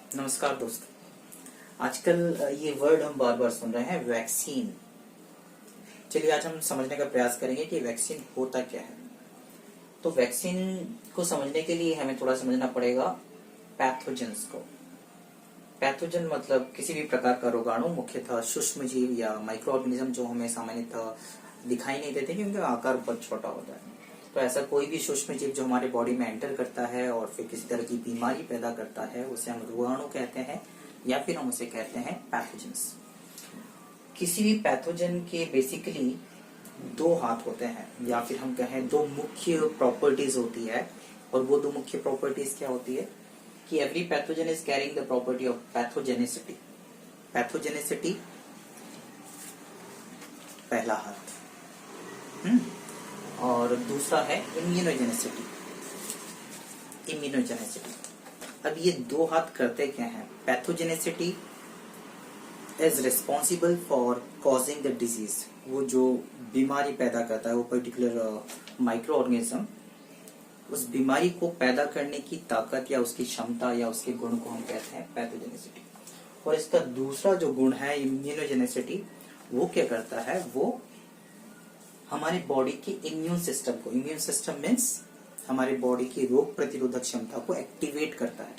नमस्कार दोस्तों। आजकल ये वर्ड हम बार बार सुन रहे हैं, वैक्सीन। चलिए आज हम समझने का प्रयास करेंगे कि वैक्सीन होता क्या है। तो वैक्सीन को समझने के लिए हमें थोड़ा समझना पड़ेगा पैथोजेंस को। पैथोजन मतलब किसी भी प्रकार का रोगाणु, मुख्यतः सूक्ष्म जीव या माइक्रो ऑर्गेनिज्म जो हमें सामान्यतः दिखाई नहीं देते क्योंकि उनका आकार बहुत छोटा होता है। तो ऐसा कोई भी सूक्ष्म जीव जो हमारे बॉडी में एंटर करता है और फिर किसी तरह की बीमारी पैदा करता है, उसे हम रोगाणु कहते हैं या फिर हम उसे कहते हैं पैथोजेंस। किसी भी पैथोजन के बेसिकली दो हाथ होते हैं या फिर हम कहें दो मुख्य प्रॉपर्टीज होती है। और वो दो मुख्य प्रॉपर्टीज क्या होती है कि every pathogen is carrying the property of pathogenicity. Pathogenicity पहला हाथ, और दूसरा है इम्यूनोजेनिसिटी। इम्यूनोजेनिसिटी, अब ये दो हाथ करते क्या हैं? Pathogenicity is responsible for causing the disease. वो जो बीमारी पैदा करता है, वो पर्टिकुलर माइक्रो ऑर्गेनिज्म, उस बीमारी को पैदा करने की ताकत या उसकी क्षमता या उसके गुण को हम कहते हैं पैथोजेनिसिटी। और इसका दूसरा जो गुण है इम्यूनोजेनिसिटी, वो क्या करता है? वो हमारे बॉडी के इम्यून सिस्टम को, इम्यून सिस्टम मीन्स हमारे बॉडी की रोग प्रतिरोधक क्षमता को एक्टिवेट करता है।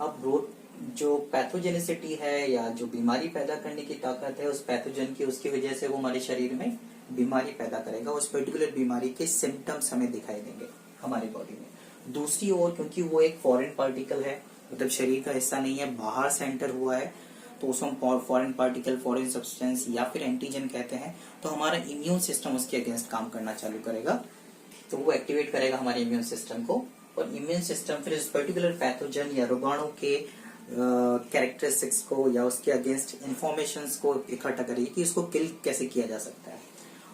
अब जो पैथोजेनिसिटी है या जो बीमारी पैदा करने की ताकत है उस पैथोजन की, उसकी वजह से वो हमारे शरीर में बीमारी पैदा करेगा। उस पर्टिकुलर बीमारी के सिम्टम्स हमें दिखाई देंगे हमारी बॉडी में। दूसरी ओर क्योंकि वो एक फॉरेन पार्टिकल है, मतलब शरीर का हिस्सा नहीं है, बाहर से एंटर हुआ है, तो उसको हम फॉरेन पार्टिकल, फॉरेन सब्सटेंस या फिर एंटीजन कहते हैं। तो हमारा इम्यून सिस्टम उसके अगेंस्ट काम करना चालू करेगा, तो वो एक्टिवेट करेगा हमारे इम्यून सिस्टम को। और इम्यून सिस्टम फिर इस पर्टिकुलर पैथोजन या रोगाणु के कैरेक्टरिस्टिक्स को या उसके अगेंस्ट इंफॉर्मेशन को इकट्ठा करेगी कि उसको किल कैसे किया जा सकता है।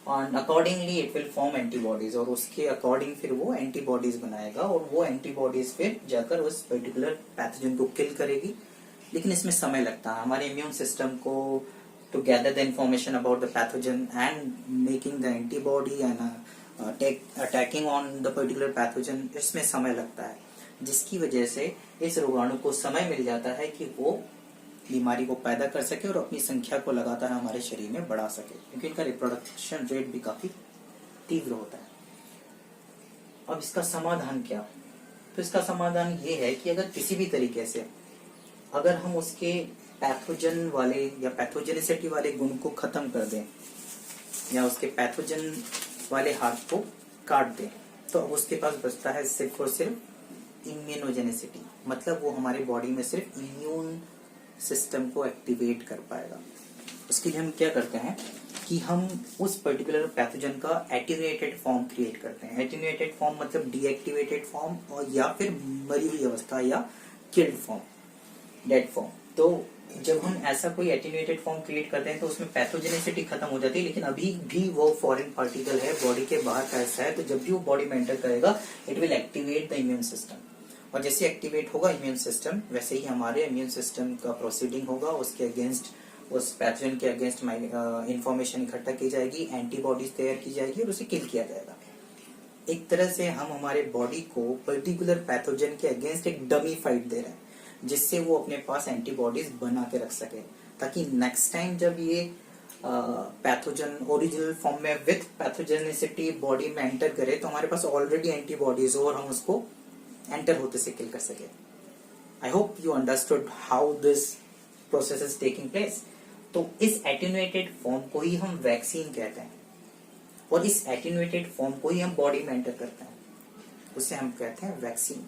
और accordingly it will form antibodies, और उसके अकॉर्डिंग फिर वो एंटीबॉडीज बनाएगा, और वो एंटीबॉडीज फिर जाकर उस पर्टिकुलर पैथोजन को किल करेगी। लेकिन इसमें समय लगता है हमारे इम्यून सिस्टम को to gather the information about the pathogen and making the antibody and attacking on the particular pathogen. इसमें समय लगता है, जिसकी वजह से इस रोगाणु को समय मिल जाता है कि वो बीमारी को पैदा कर सके और अपनी संख्या को लगातार हमारे शरीर में बढ़ा सके, क्योंकि इनका रिप्रोडक्शन रेट भी काफी तीव्र होता है। अब इसका समाधान क्या? तो इसका समाधान ये है कि अगर किसी भी तरीके से अगर हम उसके पैथोजन वाले या पैथोजेनिसिटी वाले गुण को खत्म कर दें या उसके पैथोजन वाले हाथ को काट दें, तो अब उसके पास बचता है सिर्फ और सिर्फ इम्यूनोजेनिसिटी। मतलब वो हमारे बॉडी में सिर्फ इम्यून सिस्टम को एक्टिवेट कर पाएगा। उसके लिए हम क्या करते हैं कि हम उस पर्टिकुलर पैथोजन का एटीन्यूएटेड फॉर्म क्रिएट करते हैं। एटीन्यूएटेड फॉर्म मतलब डीएक्टिवेटेड फॉर्म, और या फिर मरी हुई अवस्था या किल्ड फॉर्म, डेड फॉर्म। तो जब हम ऐसा कोई एटीन्यूएटेड फॉर्म क्रिएट करते हैं तो उसमें पैथोजेनिसिटी खत्म हो जाती है, लेकिन अभी भी वो फॉरेन पार्टिकल है, बॉडी के बाहर का हिस्सा है। तो जब भी वो बॉडी में एंटर करेगा it will activate the immune system, और जैसे एक्टिवेट होगा इम्यून सिस्टम, वैसे ही हमारे इम्यून सिस्टम का प्रोसीडिंग होगा, उसके अगेंस्ट, उस पैथोजन के अगेंस्ट इंफॉर्मेशन इकट्ठा की जाएगी, एंटीबॉडीज तैयार की जाएगी और उसे किल किया जाएगा। एक तरह से हम हमारे बॉडी को पर्टिकुलर पैथोजन के अगेंस्ट एक डमी फाइट दे रहे हैं, जिससे वो अपने पास एंटीबॉडीज बना के रख सके, ताकि नेक्स्ट टाइम जब ये पैथोजन ओरिजिनल फॉर्म में विथ पैथोजेनिसिटी बॉडी में एंटर करे तो हमारे पास ऑलरेडी एंटीबॉडीज हो और हम उसको एंटर होते से किल कर सके। I hope you understood how this process is taking place. तो इस एटीन्यूएटेड फॉर्म को ही हम वैक्सीन कहते हैं, और इस एटीन्यूएटेड फॉर्म को ही हम बॉडी में एंटर करते हैं, उसे हम कहते हैं वैक्सीन।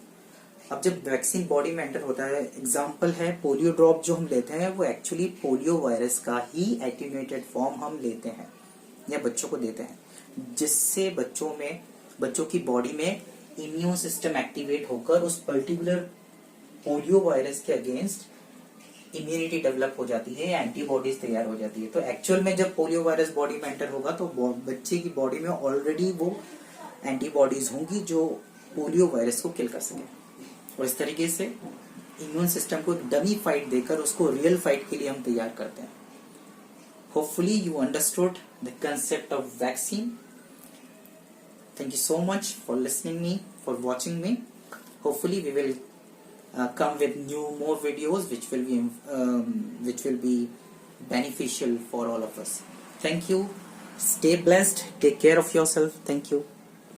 अब जब वैक्सीन बॉडी में एंटर होता है, एग्जाम्पल है पोलियो ड्रॉप जो हम लेते हैं, वो एक्चुअली पोलियो वायरस का ही एटीन्यूएटेड फॉर्म हम लेते हैं या बच्चों को देते हैं, जिससे बच्चों की बॉडी में इम्यून सिस्टम एक्टिवेट होकर उस पर्टिकुलर पोलियो वायरस के अगेंस्ट इम्यूनिटी डेवलप हो जाती है, एंटीबॉडीज तैयार हो जाती है। तो एक्चुअल में जब पोलियो वायरस बॉडी में एंटर होगा तो बच्चे की बॉडी में ऑलरेडी वो एंटीबॉडीज होंगी जो पोलियो वायरस को किल कर सके। और इस तरीके से इम्यून सिस्टम को डमी फाइट देकर उसको रियल फाइट के लिए हम तैयार करते हैं। Hopefully you understood the concept of vaccine. Thank you so much for listening me, for watching me. Hopefully we will come with more videos which will be beneficial for all of us. Thank you. Stay blessed. Take care of yourself. Thank you.